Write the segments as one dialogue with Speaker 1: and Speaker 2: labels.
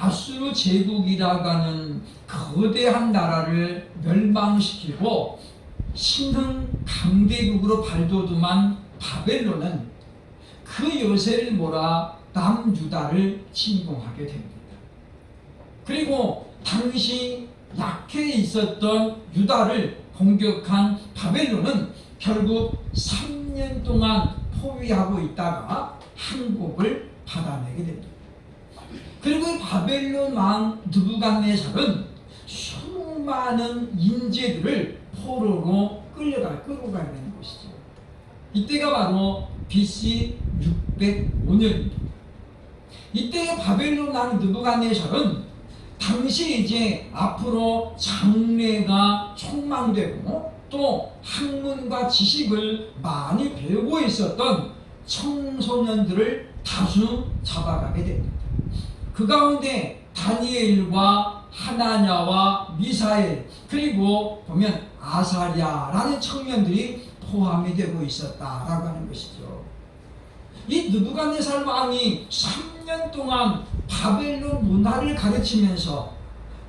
Speaker 1: 아수르 제국이라고 하는 거대한 나라를 멸망시키고 신흥 강대국으로 발돋움한 바벨론은 그 요새를 몰아 남유다를 침공하게 됩니다. 그리고 당시 약해 있었던 유다를 공격한 바벨론은 결국 3년 동안 포위하고 있다가 한국을 받아내게 됩니다. 그리고 이 바벨론 왕 느부갓네살은 수많은 인재들을 포로로 끌고 가야 되는 것이죠. 이때가 바로 BC 605년입니다. 이때 바벨론 왕 느부갓네살은 당시 이제 앞으로 장래가 촉망되고 또 학문과 지식을 많이 배우고 있었던 청소년들을 다수 잡아가게 됩니다. 그 가운데 다니엘과 하나냐와 미사엘 그리고 보면 아사랴라는 청년들이 포함이 되고 있었다라고 하는 것이죠. 이 느부갓네살 왕이 3년 동안 바벨론 문화를 가르치면서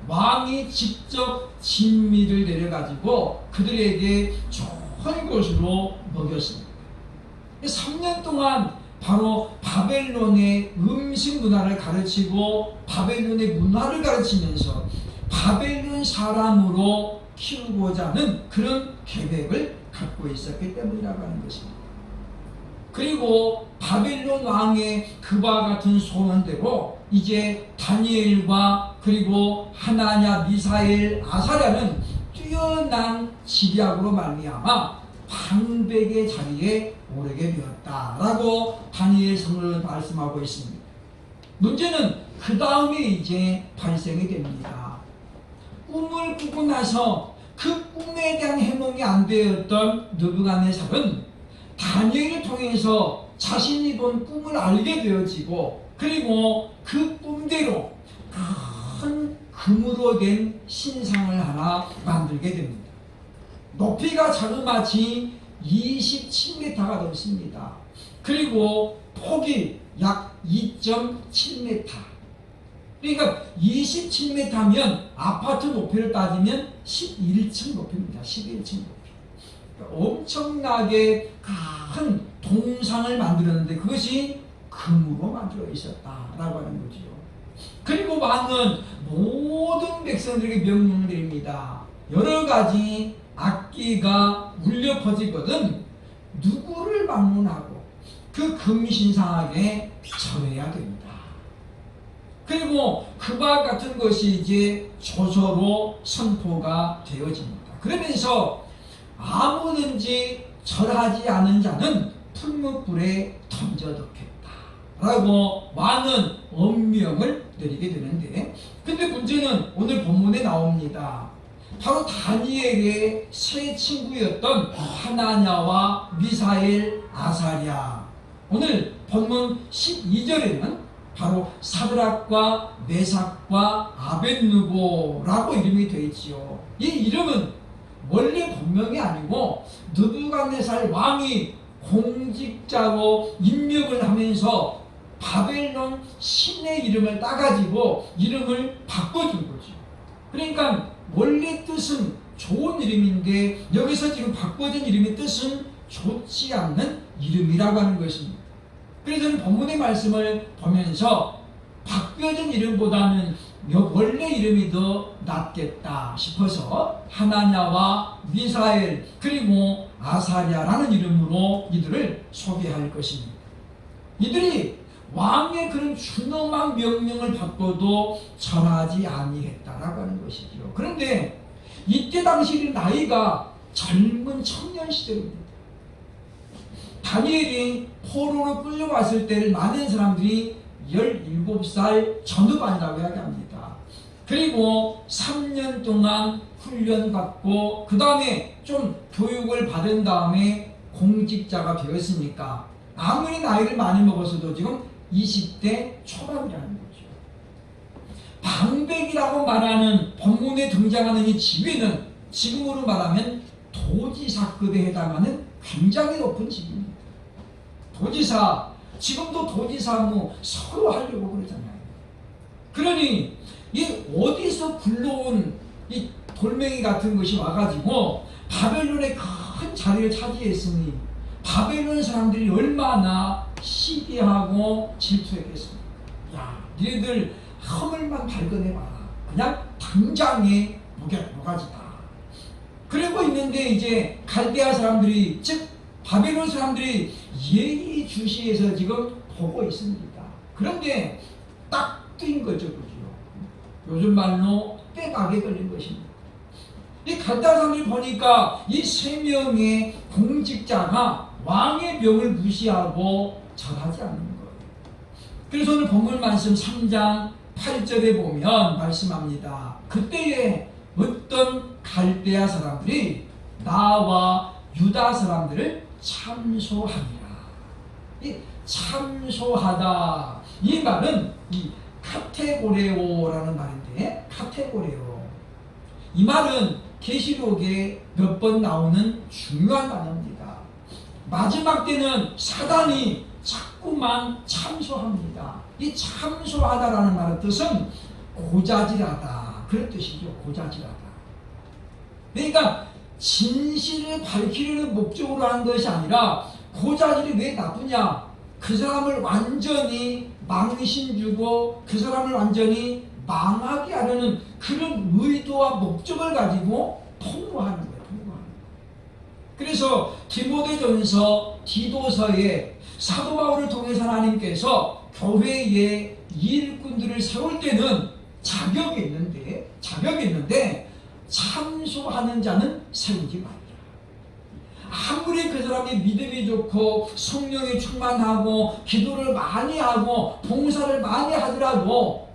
Speaker 1: 왕이 직접 진미를 내려가지고 그들에게 좋은 것으로 먹였습니다. 3년 동안 바로 바벨론의 음식 문화를 가르치고 바벨론의 문화를 가르치면서 바벨론 사람으로 키우고자 하는 그런 계획을 갖고 있었기 때문이라고 하는 것입니다. 그리고 바벨론 왕의 그와 같은 소원대로 이제 다니엘과 그리고 하나냐, 미사엘, 아사랴는 뛰어난 지략으로 말미암아 방백의 자리에 오르게 되었다라고 다니엘서는 말씀하고 있습니다. 문제는 그 다음에 이제 발생이 됩니다. 꿈을 꾸고 나서 그 꿈에 대한 해몽이 안 되었던 느부갓네살은 다니엘을 통해서 자신이 본 꿈을 알게 되어지고 그리고 그 꿈대로 큰 금으로 된 신상을 하나 만들게 됩니다. 높이가 자그마치 27m가 넘습니다. 그리고 폭이 약 2.7m. 그러니까 27m면 아파트 높이를 따지면 11층 높이입니다. 11층 높이. 그러니까 엄청나게 큰 동상을 만들었는데 그것이 금으로 만들어 있었다라고 하는 거죠. 그리고 왕은 모든 백성들에게 명령을 내립니다. 여러 가지 악기가 울려 퍼지거든 누구를 방문하고 그 금신상에게 절해야 됩니다. 그리고 그와 같은 것이 이제 조서로 선포가 되어집니다. 그러면서 아무든지 절하지 않은 자는 풀무불에 던져넣겠다 라고 왕은 엄명을 내리게 되는데, 근데 문제는 오늘 본문에 나옵니다. 바로 다니엘의 세 친구였던 하나냐와 미사엘, 아사랴. 오늘 본문 12절에는 바로 사드락과 메삭과 아벳느고라고 이름이 되어 있지요. 이 이름은 원래 본명이 아니고 느부갓네살 왕이 공직자로 임명을 하면서 바벨론 신의 이름을 따가지고 이름을 바꿔준 거죠. 그러니까 원래 뜻은 좋은 이름인데 여기서 지금 바꿔준 이름의 뜻은 좋지 않는 이름이라고 하는 것입니다. 그래서 저는 본문의 말씀을 보면서 바뀌어진 이름보다는 원래 이름이 더 낫겠다 싶어서 하나냐와 미사엘 그리고 아사랴라는 이름으로 이들을 소개할 것입니다. 이들이 왕의 그런 준엄한 명령을 받고도 절하지 아니했다라고 하는 것이죠. 그런데 이때 당시 나이가 젊은 청년 시절입니다. 다니엘이 포로로 끌려왔을 때를 많은 사람들이 17살 전후반이라고 이야기합니다. 그리고 3년 동안 훈련받고 그 다음에 좀 교육을 받은 다음에 공직자가 되었으니까 아무리 나이를 많이 먹었어도 지금 20대 초반이라는 거죠. 방백이라고 말하는 본문에 등장하는 이 지위는 지금으로 말하면 도지사급에 해당하는 굉장히 높은 직위입니다. 도지사, 지금도 도지사 뭐 서로 하려고 그러잖아요. 그러니 이 어디서 굴러온 이 돌멩이 같은 것이 와가지고 바벨론의 큰 자리를 차지했으니 바벨론 사람들이 얼마나 시기하고 질투했겠습니까? 야, 니네들 허물만 발견해봐라. 그냥 당장에 모가지다. 그러고 있는데 이제 갈대아 사람들이, 즉 바벨론 사람들이 예의주시해서 지금 보고 있습니다. 그런데 딱 뜨인 거죠, 그죠? 요즘 말로 빼박에 걸린 것입니다. 이 갈대아 사람들이 보니까 이 세 명의 공직자가 왕의 명을 무시하고 절하지 않는 거예요. 그래서 오늘 본문 말씀 3장 8절에 보면 말씀합니다. 그때에 어떤 갈대아 사람들이 나와 유다 사람들을 참소하니라. 이 참소하다, 이 말은 이 카테고레오라는 말인데, 카테고레오, 이 말은 계시록에 몇 번 나오는 중요한 단어입니다. 마지막 때는 사단이 자꾸만 참소합니다. 이 참소하다라는 말의 뜻은 고자질하다, 그런 뜻이죠. 고자질하다. 그러니까 진실을 밝히려는 목적으로 하는 것이 아니라, 고자질이 왜 나쁘냐? 그 사람을 완전히 망신 주고 그 사람을 완전히 망하게 하려는 그런 의도와 목적을 가지고 폭로하는 거예요. 그래서 디모데전서, 디도서에 사도 바울을 통해서 하나님께서 교회의 일꾼들을 세울 때는 자격이 있는데 참소하는 자는 세우지 말라. 아무리 그 사람이 믿음이 좋고 성령이 충만하고 기도를 많이 하고 봉사를 많이 하더라도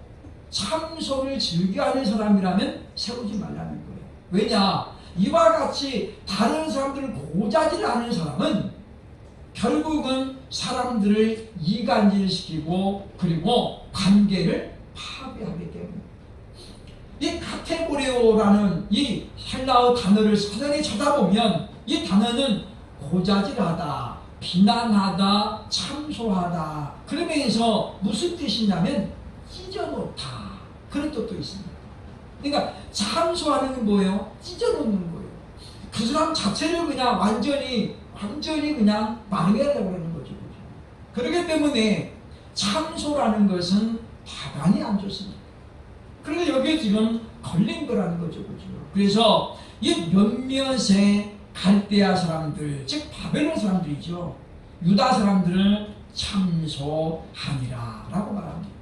Speaker 1: 참소를 즐겨하는 사람이라면 세우지 말라는 거예요. 왜냐? 이와 같이 다른 사람들을 고자질하는 사람은 결국은 사람들을 이간질시키고 그리고 관계를 파괴하기 때문에, 이 카테고레오라는 이 헬라어 단어를 자세히 찾아보면 이 단어는 고자질하다, 비난하다, 참소하다, 그러면서 무슨 뜻이냐면 찢어놓다, 그런 뜻도 있습니다. 그러니까 참소하는 건 뭐예요? 찢어놓는 거예요. 그 사람 자체를 그냥 완전히 그냥 망해내려고 하는 거죠. 그렇기 때문에 참소라는 것은 대단히 안 좋습니다. 그런데 여기에 지금 걸린 거라는 거죠. 그래서 이 몇몇의 갈대아 사람들, 즉 바벨론 사람들이죠, 유다 사람들을 참소하니라 라고 말합니다.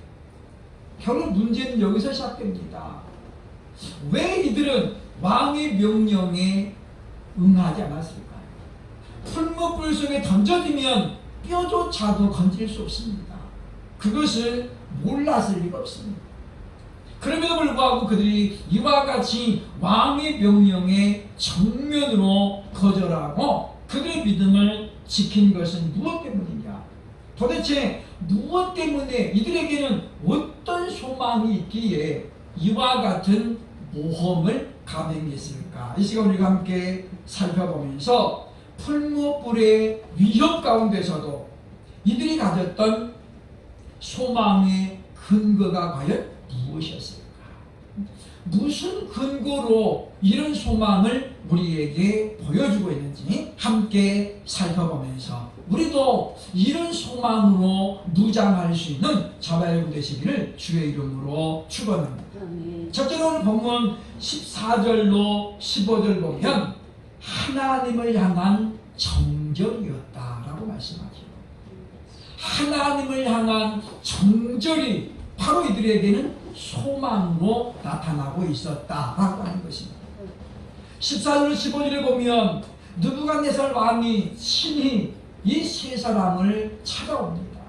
Speaker 1: 결국 문제는 여기서 시작됩니다. 왜 이들은 왕의 명령에 응하지 않았을까요? 풀무불 속에 던져지면 뼈조차도 건질 수 없습니다. 그것을 몰랐을 리가 없습니다. 그럼에도 불구하고 그들이 이와 같이 왕의 명령에 정면으로 거절하고 그들의 믿음을 지킨 것은 무엇 때문이냐? 도대체 무엇 때문에 이들에게는 어떤 소망이 있기에 이와 같은 모험을 감행했을까? 이 시간 우리가 함께 살펴보면서 풀무불의 위협 가운데서도 이들이 가졌던 소망의 근거가 과연 무엇이었을까? 무슨 근거로 이런 소망을 우리에게 보여주고 있는지 함께 살펴보면서 우리도 이런 소망으로 무장할 수 있는 저와 여러분 되시기를 주의 이름으로 축원합니다. 첫째로 오늘 본문 14절로 15절 보면 하나님을 향한 정절이었다라고 말씀하죠. 하나님을 향한 정절이 바로 이들에게는 소망으로 나타나고 있었다라고 하는 것입니다. 14절 15절에 보면 느부갓네살 왕이 친히 이 세 사람을 찾아옵니다.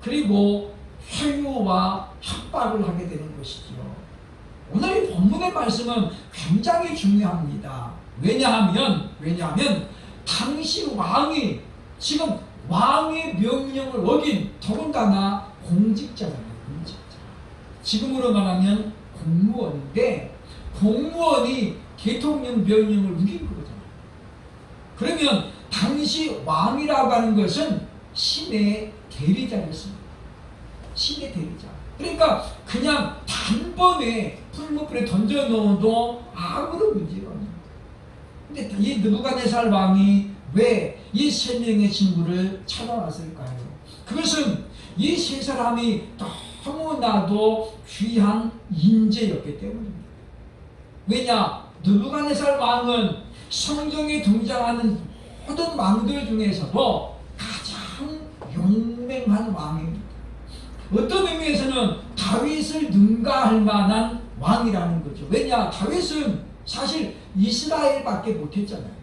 Speaker 1: 그리고 회유와 협박을 하게 되는 것이죠. 오늘 이 본문의 말씀은 굉장히 중요합니다. 왜냐하면 당시 왕이 지금 왕의 명령을 어긴, 더군다나 공직자잖아요. 지금으로 말하면 공무원인데 공무원이 대통령 명령을 우긴 거잖아요. 그러면 당시 왕이라고 하는 것은 신의 대리자였습니다. 신의 대리자. 그러니까 그냥 단번에 풀무불에 던져놓어도 아무런 문제가 없는 거예요. 근데 이 느부갓네살 왕이 왜 이 세 명의 친구를 찾아왔을까요? 그것은 이 세 사람이 너무나도 귀한 인재였기 때문입니다. 왜냐? 느부갓네살 왕은 성경에 등장하는 모든 왕들 중에서도 가장 용맹한 왕입니다. 어떤 의미에서는 다윗을 능가할 만한 왕이라는 거죠. 왜냐? 다윗은 사실 이스라엘밖에 못했잖아요.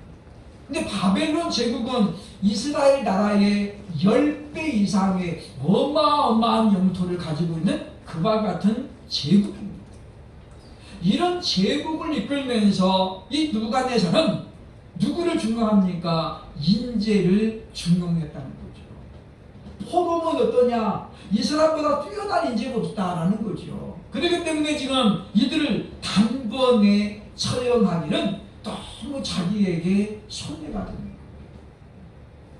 Speaker 1: 근데 바벨론 제국은 이스라엘 나라의 10배 이상의 어마어마한 영토를 가지고 있는 그와 같은 제국입니다. 이런 제국을 이끌면서 이 느부갓네살은 누구를 중용합니까? 인재를 중용했다는 거죠. 포로는 어떠냐? 이 사람보다 뛰어난 인재가 없다라는 거죠. 그렇기 때문에 지금 이들을 단번에 처형하기는 너무 자기에게 손해가 됩니다.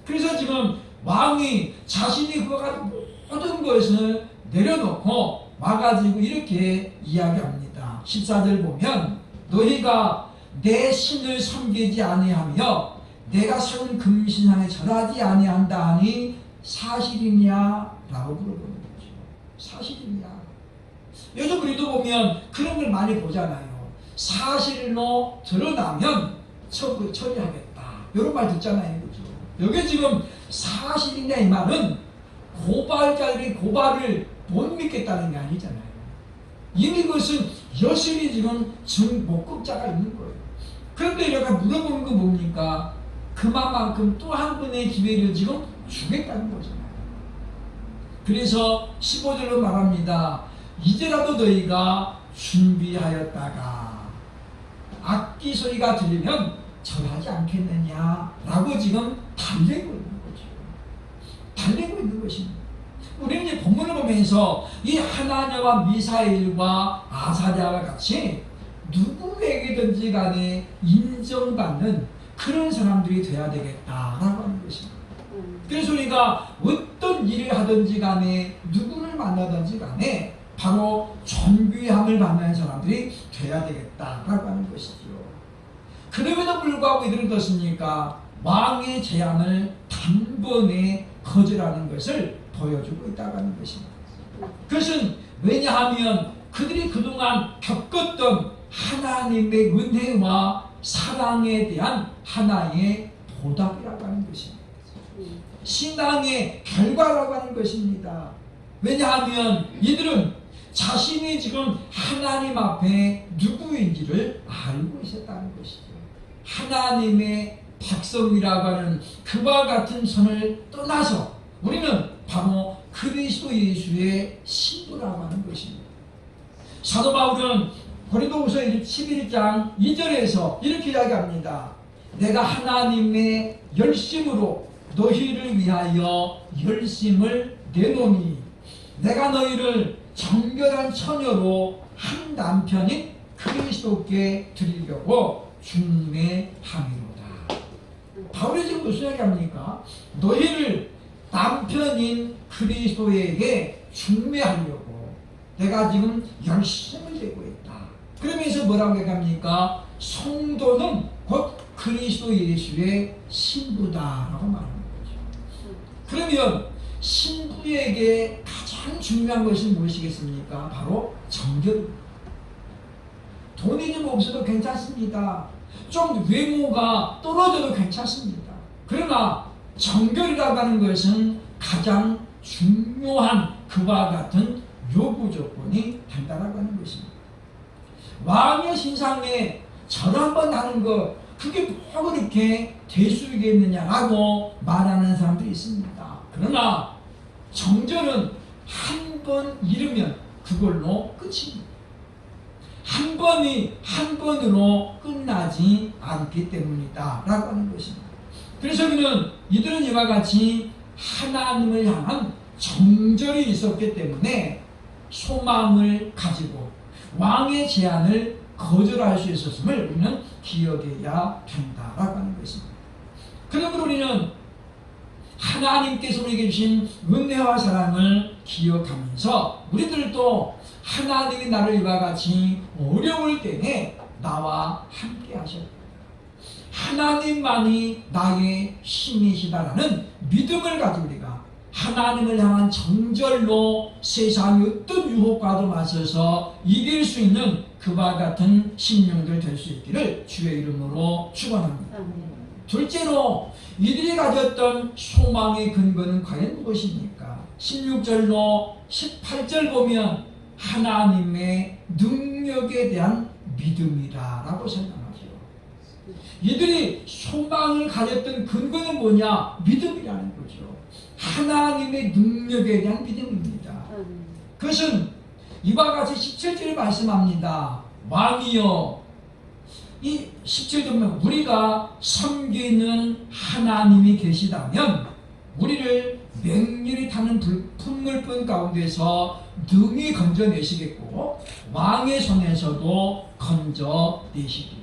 Speaker 1: 그래서 지금 왕이 자신이 그와 같은 모든 것을 내려놓고 와가지고 이렇게 이야기합니다. 14절 보면 너희가 내 신을 섬기지 아니하며 내가 세운 금신상에 절하지 아니한다 하니 사실이냐? 라고 물어보는 거죠. 사실이냐? 요즘 우리도 보면 그런 걸 많이 보잖아요. 사실로 드러나면 처리하겠다. 이런 말 듣잖아요. 그죠? 여기 지금 사실이냐 이 말은 고발자들이 고발을 못 믿겠다는 게 아니잖아요. 이미 그것은 여실히 지금 목격자가 있는 거예요. 그런데 이렇게 물어보는 건 뭡니까? 그만큼 또 한 번의 기회를 지금 주겠다는 거잖아요. 그래서 15절로 말합니다. 이제라도 너희가 준비하였다가 악기 소리가 들리면 절하지 않겠느냐라고 지금 달래고 있는 거죠. 달래고 있는 것입니다. 우리는 이제 본문을 보면서 이 하나냐와 미사엘과 아사랴와 같이 누구에게든지 간에 인정받는 그런 사람들이 돼야 되겠다라고 하는 것입니다. 그래서 우리가 어떤 일을 하든지 간에 누구를 만나든지 간에 바로 존귀함을 받는 사람들이 돼야 되겠다라고 하는 것이죠. 그럼에도 불구하고 이들은 어떻습니까? 왕의 제안을 단번에 거절하는 것을 보여주고 있다고 하는 것입니다. 그것은 왜냐하면 그들이 그동안 겪었던 하나님의 은혜와 사랑에 대한 하나의 보답이라고 하는 것입니다. 신앙의 결과라고 하는 것입니다. 왜냐하면 이들은 자신이 지금 하나님 앞에 누구인지를 알고 있었다는 것이죠. 하나님의 백성이라고 하는 그와 같은 선을 떠나서 우리는 바로 그리스도 예수의 신부라고 하는 것입니다. 사도 바울은 고린도후서 11장 2절에서 이렇게 이야기합니다. 내가 하나님의 열심으로 너희를 위하여 열심을 내노니 내가 너희를 정결한 처녀로 한 남편인 그리스도께 드리려고 중매함이로다. 바울이 지금 무슨 이야기합니까? 너희를 남편인 그리스도에게 중매하려고 내가 지금 열심을 내고 있다. 그러면서 뭐라고 얘기합니까? 성도는 곧 그리스도 예수의 신부다라고 말하는 거죠. 그러면 신부에게 가장 중요한 것이 무엇이겠습니까? 바로 정결입니다. 돈이 좀 없어도 괜찮습니다. 좀 외모가 떨어져도 괜찮습니다. 그러나 정결이라고 하는 것은 가장 중요한 그와 같은 요구 조건이 된다라고 하는 것입니다. 왕의 신상에 절 한번 하는 것 그게 뭐 그렇게 대수이겠느냐라고 말하는 사람들이 있습니다. 그러나 정절은 한 번 이르면 그걸로 끝입니다. 한 번이 한 번으로 끝나지 않기 때문이다 라고 하는 것입니다. 그래서 이들은 이와 같이 하나님을 향한 정절이 있었기 때문에 소망을 가지고 왕의 제안을 거절할 수 있었음을 우리는 기억해야 된다라고 하는 것입니다. 그러므로 우리는 하나님께서 우리에게 주신 은혜와 사랑을 기억하면서 우리들도 하나님이 나를 이와 같이 어려울 때에 나와 함께 하셨다. 하나님만이 나의 힘이시다라는 믿음을 가지고 우리가 하나님을 향한 정절로 세상의 어떤 유혹과도 맞서서 이길 수 있는 그와 같은 심령들 될 수 있기를 주의 이름으로 축원합니다. 둘째로 이들이 가졌던 소망의 근거는 과연 무엇입니까? 16절로 18절 보면 하나님의 능력에 대한 믿음이다라고 설명하죠. 이들이 소망을 가졌던 근거는 뭐냐? 믿음이라는 거죠. 하나님의 능력에 대한 믿음입니다. 그것은 이와 같이 17절에 말씀합니다. 왕이여, 이 17절 보면 우리가 섬기는 하나님이 계시다면 우리를 맹렬히 타는 풍물뿐 가운데서 능히 건져내시겠고 왕의 손에서도 건져내시리이다.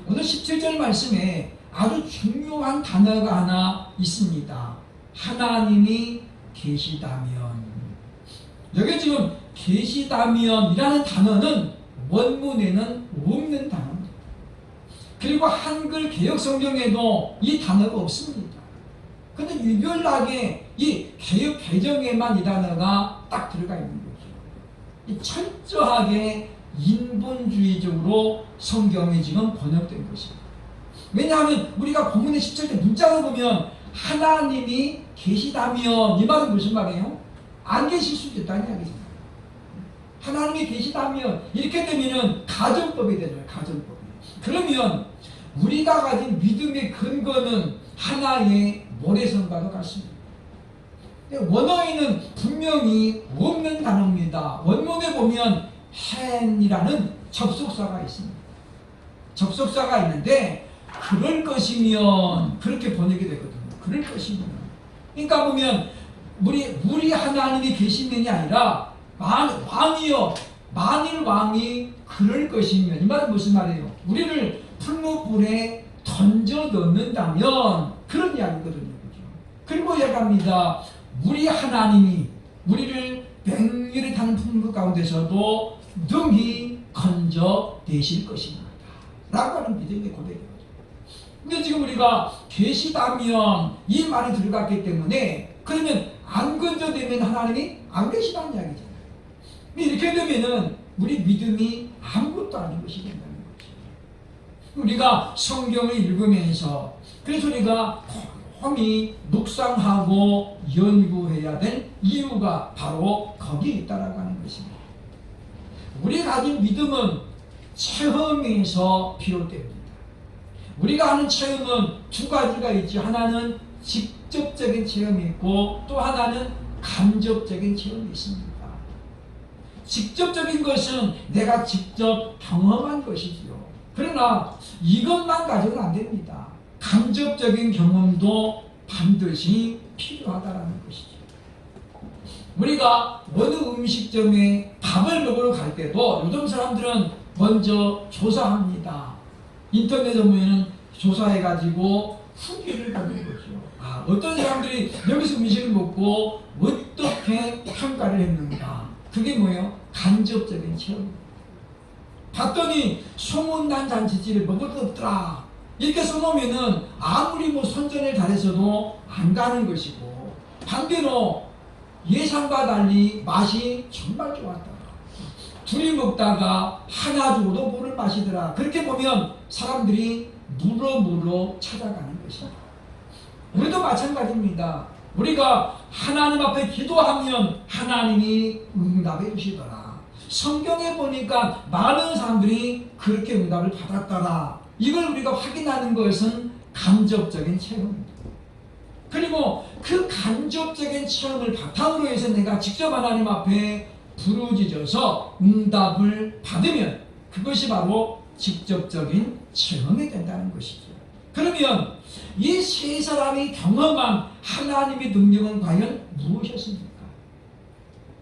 Speaker 1: 오늘 17절 말씀에 아주 중요한 단어가 하나 있습니다. 하나님이 계시다면. 여기 지금 계시다면이라는 단어는 원문에는 없는 단어입니다. 그리고 한글 개역 성경에도 이 단어가 없습니다. 그런데 유별나게 이 개역 개정에만 이 단어가 딱 들어가 있는 거죠. 이 철저하게 인본주의적으로 성경이 지금 번역된 것입니다. 왜냐하면 우리가 본문의 17절 문자로 보면 하나님이 계시다면 이 말은 무슨 말이에요? 안 계실 수도 있다는 이야기잖아요. 하나님이 계시다면 이렇게 되면은 가정법이 되잖아요. 가정법이. 그러면 우리가 가진 믿음의 근거는 하나의 모래성과도 같습니다. 원어에는 분명히 없는 단어입니다. 원문에 보면 hen이라는 접속사가 있습니다. 접속사가 있는데 그럴 것이면 그렇게 번역이 되거든요. 그럴 것이면. 그러니까 보면 우리 하나님이 계시면이 아니라 왕이여, 만일 왕이 그럴 것이면, 이 말은 무슨 말이에요? 우리를 풀무불에 던져 넣는다면 그런 이야기거든요. 그리고 이야기합니다. 우리 하나님이 우리를 맹렬히 타는 풍부 가운데서도 능히 건져내실 것입니다 라고 하는 믿음의 고백이거든요. 근데 지금 우리가 계시다면 이 말이 들어갔기 때문에 그러면 안 건져내면 하나님이 안 계시다는 이야기잖아요. 이렇게 되면은 우리 믿음이 아무것도 아닌 것이 된다는 거죠. 우리가 성경을 읽으면서 그래서 우리가 험히 묵상하고 연구해야 될 이유가 바로 거기에 있다라고 하는 것입니다. 우리가 가진 믿음은 체험에서 비롯됩니다. 우리가 하는 체험은 두 가지가 있죠. 하나는 직접적인 체험이 있고 또 하나는 간접적인 체험이 있습니다. 직접적인 것은 내가 직접 경험한 것이지요. 그러나 이것만 가지고는 안 됩니다. 간접적인 경험도 반드시 필요하다는 것이죠. 우리가 어느 음식점에 밥을 먹으러 갈 때도 요즘 사람들은 먼저 조사합니다. 인터넷에 보면 조사해가지고 후기를 받는 거죠. 어떤 사람들이 여기서 음식을 먹고 어떻게 평가를 했는가. 그게 뭐예요? 간접적인 체험입니다. 봤더니 소문난 잔치집에 먹을 것 없더라. 이렇게 써놓으면은 아무리 뭐 선전을 잘해서도 안 가는 것이고, 반대로 예상과 달리 맛이 정말 좋았다. 둘이 먹다가 하나 주고도 물을 마시더라. 그렇게 보면 사람들이 물어 찾아가는 것입니다. 우리도 마찬가지입니다. 우리가 하나님 앞에 기도하면 하나님이 응답해 주시더라. 성경에 보니까 많은 사람들이 그렇게 응답을 받았더라. 이걸 우리가 확인하는 것은 간접적인 체험입니다. 그리고 그 간접적인 체험을 바탕으로 해서 내가 직접 하나님 앞에 부르짖어서 응답을 받으면 그것이 바로 직접적인 체험이 된다는 것이죠. 그러면 이 세 사람이 경험한 하나님의 능력은 과연 무엇이었습니까?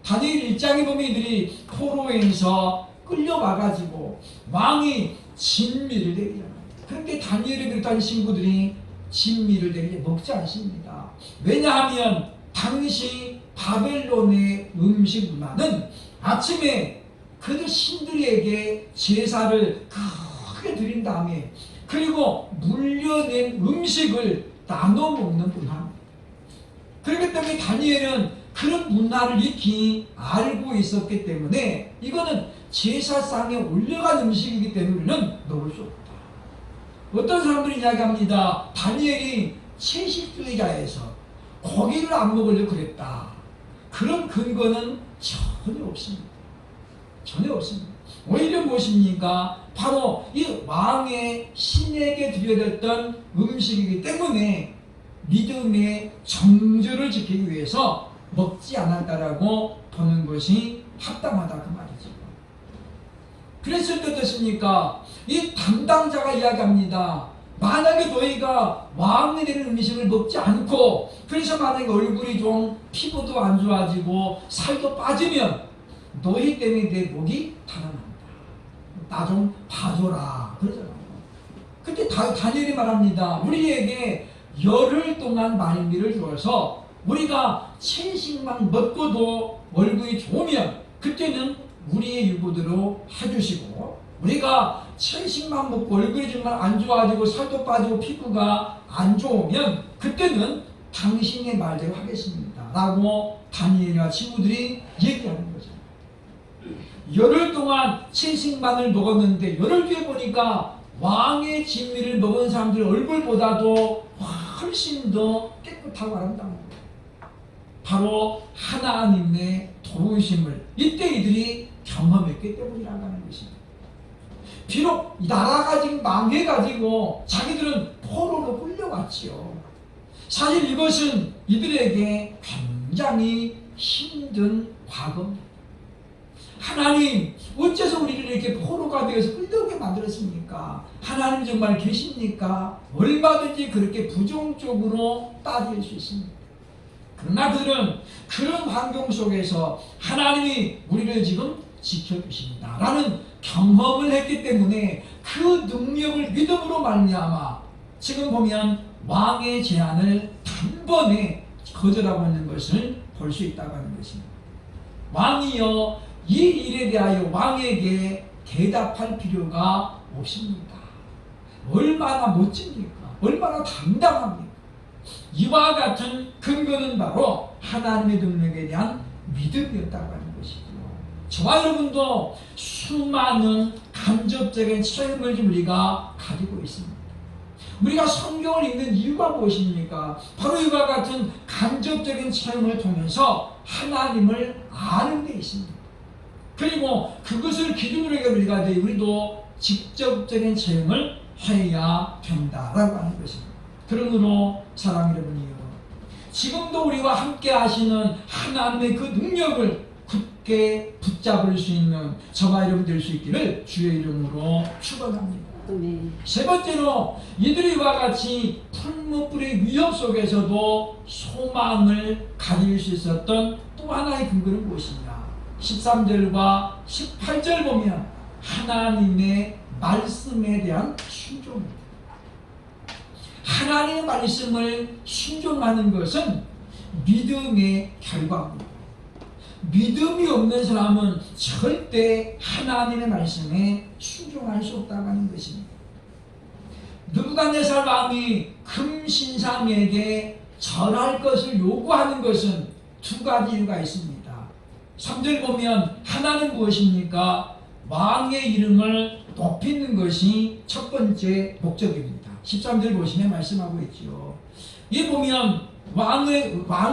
Speaker 1: 다니엘 1장에 보면 이들이 포로에서 끌려와가지고 왕이 진미를 내리잖아요. 그런데 다니엘을 비롯한 신부들이 진미를 내게 먹지 않습니다. 왜냐하면 당시 바벨론의 음식 문화는 아침에 그들 신들에게 제사를 크게 드린 다음에 그리고 물려낸 음식을 나눠 먹는 문화입니다. 그렇기 때문에 다니엘은 그런 문화를 익히 알고 있었기 때문에 이거는 제사상에 올려간 음식이기 때문에 우리는 먹을 수 없다. 어떤 사람들이 이야기합니다. 다니엘이 채식주의자에서 고기를 안 먹으려고 그랬다. 그런 근거는 전혀 없습니다. 전혀 없습니다. 오히려 무엇입니까? 바로 이 왕의 신에게 드려졌던 음식이기 때문에 믿음의 정절을 지키기 위해서 먹지 않았다라고 보는 것이 합당하다 그 말이죠. 그랬을 때 어떻습니까? 이 담당자가 이야기합니다. 만약에 너희가 왕이 되는 음식을 먹지 않고 그래서 만약에 얼굴이 좀 피부도 안 좋아지고 살도 빠지면 너희 때문에 내 목이 달아난다. 나 좀 봐줘라. 그러잖아요. 그때 다니엘이 말합니다. 우리에게 열흘 동안 만미를 주어서 우리가 채식만 먹고도 얼굴이 좋으면 그때는 우리의 유부대로 해주시고 우리가 채식만 먹고 얼굴이 정말 안 좋아지고 살도 빠지고 피부가 안 좋으면 그때는 당신의 말대로 하겠습니다. 라고 다니엘과 친구들이 얘기하는 거죠. 열흘 동안 채식만을 먹었는데 열흘 뒤에 보니까 왕의 진미를 먹은 사람들 얼굴보다도 훨씬 더 깨끗하고 아름다운 거예요. 바로 하나님의 도우심을 이때 이들이 경험했기 때문이라는 것입니다. 비록 나라가 지금 망해가지고 자기들은 포로로 끌려왔지요. 사실 이것은 이들에게 굉장히 힘든 과거입니다. 하나님 어째서 우리를 이렇게 포로가 되어서 끌려오게 만들었습니까? 하나님 정말 계십니까? 얼마든지 그렇게 부정적으로 따질 수 있습니다. 그러나 그들은 그런 환경 속에서 하나님이 우리를 지금 지켜주신다 라는 경험을 했기 때문에 그 능력을 믿음으로 말미암아 지금 보면 왕의 제안을 단번에 거절하고 있는 것을 볼 수 있다고 하는 것입니다. 왕이여 이 일에 대하여 왕에게 대답할 필요가 없습니다. 얼마나 멋집니까? 얼마나 당당합니까? 이와 같은 근거는 바로 하나님의 능력에 대한 믿음이었다고 하는 것이죠. 저와 여러분도 수많은 간접적인 체험을 좀 우리가 가지고 있습니다. 우리가 성경을 읽는 이유가 무엇입니까? 바로 이와 같은 간접적인 체험을 통해서 하나님을 아는 데 있습니다. 그리고 그것을 기준으로 해서 우리도 직접적인 체험을 해야 된다라고 하는 것입니다. 그러므로 사랑하는 여러분이요, 지금도 우리와 함께 하시는 하나님의 그 능력을 굳게 붙잡을 수 있는 저와 여러분 될 수 있기를 주의 이름으로 축원합니다. 세 번째로 이들이 이와 같이 풀무불의 위협 속에서도 소망을 가질 수 있었던 또 하나의 근거는 무엇이냐? 13절과 18절 보면 하나님의 말씀에 대한 순종입니다. 하나님의 말씀을 순종하는 것은 믿음의 결과입니다. 믿음이 없는 사람은 절대 하나님의 말씀에 순종할 수 없다고 하는 것입니다. 느부갓네살 왕이 금신상에게 절할 것을 요구하는 것은 두 가지 이유가 있습니다. 3절 보면 하나는 무엇입니까? 왕의 이름을 높이는 것이 첫 번째 목적입니다. 13절 보시면 말씀하고 있죠. 이 보면 왕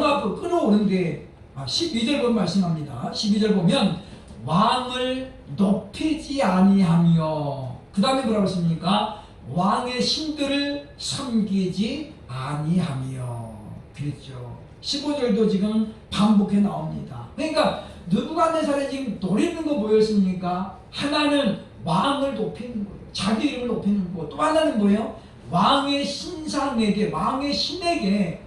Speaker 1: 앞으로 끌어오는데 12절 보면 말씀합니다. 12절 보면 왕을 높이지 아니하며 그 다음에 뭐라고 했습니까? 왕의 신들을 섬기지 아니하며 그랬죠. 15절도 지금 반복해 나옵니다. 그러니까 느부갓네살이 지금 노리는 거 뭐였습니까? 하나는 왕을 높이는 거예요. 자기 이름을 높이는 거. 또 하나는 뭐예요? 왕의 신상에게, 왕의 신에게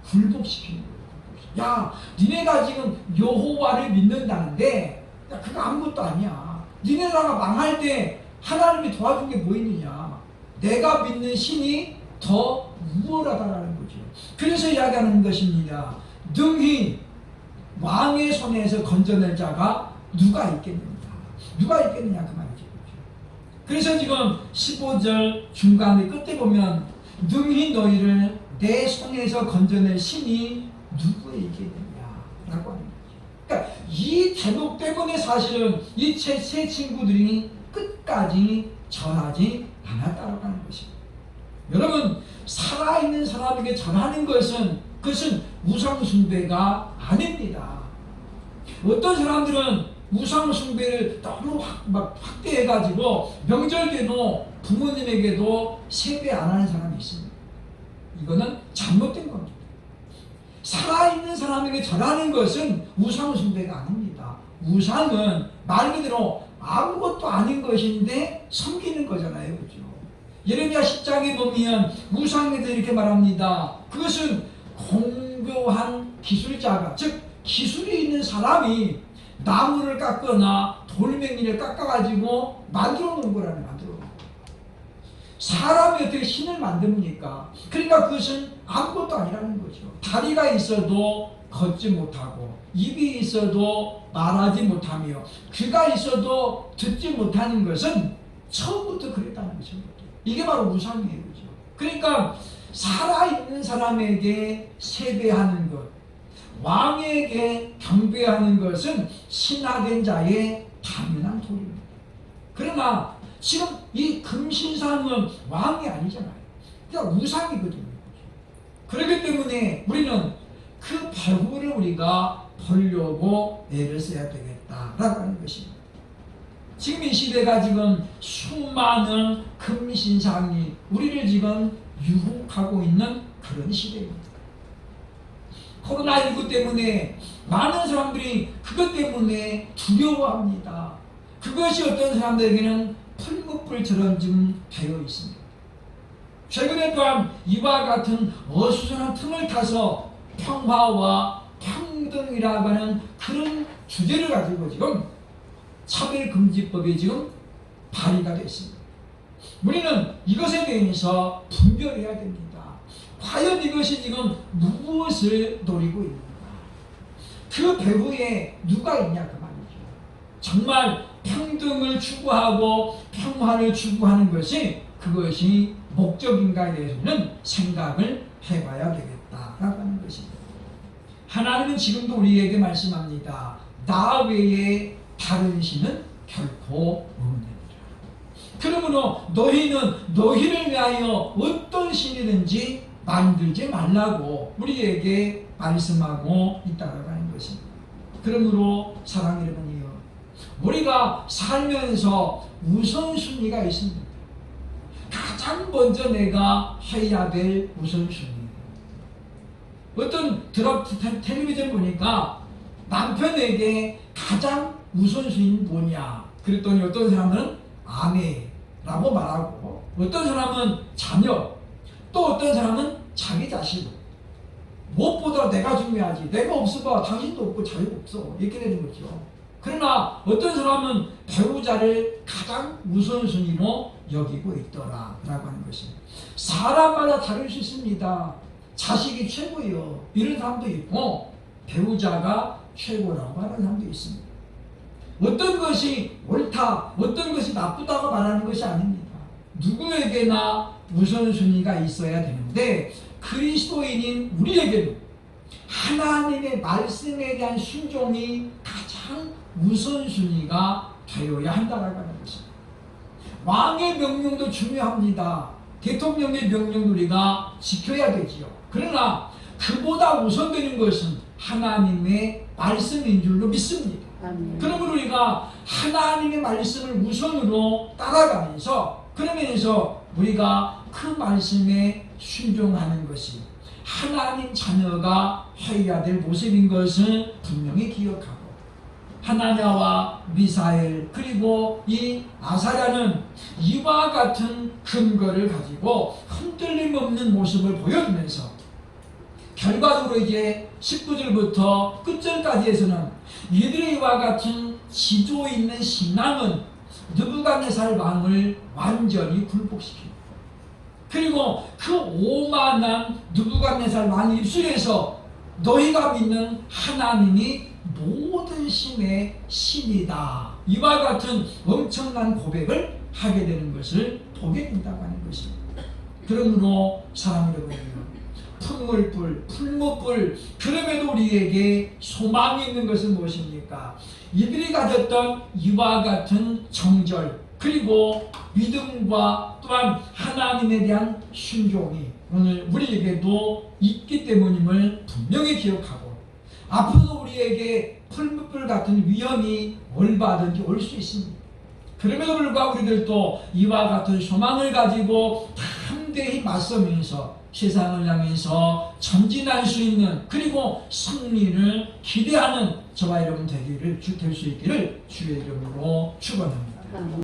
Speaker 1: 굴복시키는 거예요. 야, 니네가 지금 여호와를 믿는다는데 야, 그거 아무것도 아니야. 니네 나라가 망할 때 하나님이 도와준 게 뭐 있느냐? 내가 믿는 신이 더 우월하다라는 거죠. 그래서 이야기하는 것입니다. 능히 왕의 손에서 건져낼 자가 누가 있겠느냐. 누가 있겠느냐 그 말이죠. 그래서 지금 15절 중간에 끝에 보면 능히 너희를 내 손에서 건져낼 신이 누구에게느냐 라고 하는 거죠. 그러니까 이 대목 때문에 사실은 이 세 친구들이 끝까지 전하지 않았다고 하는 것입니다. 여러분, 살아있는 사람에게 전하는 것은 그것은 우상숭배가 아닙니다. 어떤 사람들은 우상숭배를 너무 확대해가지고 명절 때도 부모님에게도 세배 안 하는 사람이 있습니다. 이거는 잘못된 겁니다. 살아있는 사람에게 전하는 것은 우상숭배가 아닙니다. 우상은 말 그대로 아무것도 아닌 것인데 섬기는 거잖아요. 그렇죠? 예레미야 10장에 보면 우상에 대해 이렇게 말합니다. 그것은 공교한 기술자가, 즉 기술이 있는 사람이 나무를 깎거나 돌멩이를 깎아가지고 만들어 놓은 거라는, 만들어 놓은 거. 사람이 어떻게 신을 만듭니까? 그러니까 그것은 아무것도 아니라는 거죠. 다리가 있어도 걷지 못하고, 입이 있어도 말하지 못하며, 귀가 있어도 듣지 못하는 것은 처음부터 그랬다는 거죠. 이게 바로 우상이에요. 그죠? 그러니까 살아있는 사람에게 세배하는 것, 왕에게 경배하는 것은 신화된 자의 당연한 도리입니다. 그러나 지금 이 금신상은 왕이 아니잖아요. 그러니까 우상이거든요. 그렇기 때문에 우리는 그 배후를 우리가 보려고 애를 써야 되겠다라고 하는 것입니다. 지금 이 시대가 지금 수많은 금신상이 우리를 지금 유혹하고 있는 그런 시대입니다. 코로나19 때문에 많은 사람들이 그것 때문에 두려워합니다. 그것이 어떤 사람들에게는 풀무불처럼 지금 되어 있습니다. 최근에 또한 이와 같은 어수선한 틈을 타서 평화와 평등이라고 하는 그런 주제를 가지고 지금 차별금지법이 지금 발의가 됐습니다. 우리는 이것에 대해서 분별해야 됩니다. 과연 이것이 지금 무엇을 노리고 있는가? 그 배후에 누가 있냐 그 말이죠. 정말 평등을 추구하고 평화를 추구하는 것이 그것이 목적인가에 대해서는 생각을 해봐야 되겠다라고 하는 것입니다. 하나님은 지금도 우리에게 말씀합니다. 나 외에 다른 신은 결코 없느니라. 그러므로 너희는 너희를 위하여 어떤 신이든지 만들지 말라고 우리에게 말씀하고 있다고 하는 것입니다. 그러므로 사랑하는 여러분이요, 우리가 살면서 우선순위가 있습니다. 가장 먼저 내가 해야 될 우선순위. 어떤 텔레비전 보니까 남편에게 가장 우선순위는 뭐냐 그랬더니 어떤 사람은 아내라고 말하고, 어떤 사람은 자녀, 또 어떤 사람은 자기 자신. 무엇보다 내가 중요하지. 내가 없어봐 당신도 없고 자유가 없어. 이렇게 되는 거죠. 그러나 어떤 사람은 배우자를 가장 우선순위로 여기고 있더라 라고 하는 것입니다. 사람마다 다를 수 있습니다. 자식이 최고예요 이런 사람도 있고, 배우자가 최고라고 하는 사람도 있습니다. 어떤 것이 옳다, 어떤 것이 나쁘다고 말하는 것이 아닙니다. 누구에게나 우선순위가 있어야 되는데, 그리스도인인 우리에게는 하나님의 말씀에 대한 순종이 가장 우선순위가 되어야 한다라고 하는 것입니다. 왕의 명령도 중요합니다. 대통령의 명령도 우리가 지켜야 되지요. 그러나 그보다 우선되는 것은 하나님의 말씀인 줄로 믿습니다. 그러므로 우리가 하나님의 말씀을 우선으로 따라가면서, 그러면서 우리가 그 말씀에 순종하는 것이 하나님 자녀가 해야 될 모습인 것을 분명히 기억하고, 하나냐와 미사엘 그리고 이 아사랴는 이와 같은 근거를 가지고 흔들림 없는 모습을 보여주면서 결과적으로 이제 19절부터 끝절까지에서는 이들의 이와 같은 지조 있는 신앙은 느부갓네살 왕을 완전히 굴복시킵니다. 그리고 그 오만한 느부갓네살 왕 입술에서 너희가 믿는 하나님이 모든 신의 신이다. 이와 같은 엄청난 고백을 하게 되는 것을 보게 된다고 하는 것입니다. 그러므로 사랑하는 여러분, 풀물불, 풀무불, 그럼에도 우리에게 소망이 있는 것은 무엇입니까? 이들이 가졌던 이와 같은 정절, 그리고 믿음과 또한 하나님에 대한 순종이 오늘 우리에게도 있기 때문임을 분명히 기억하고, 앞으로도 우리에게 풀무불 같은 위험이 얼마든지 올 수 있습니다. 그럼에도 불구하고 우리들도 이와 같은 소망을 가지고 담대히 맞서면서 세상을 향해서 전진할 수 있는, 그리고 승리를 기대하는 저와 여러분 될 수 있기를 주의 이름으로 축원합니다.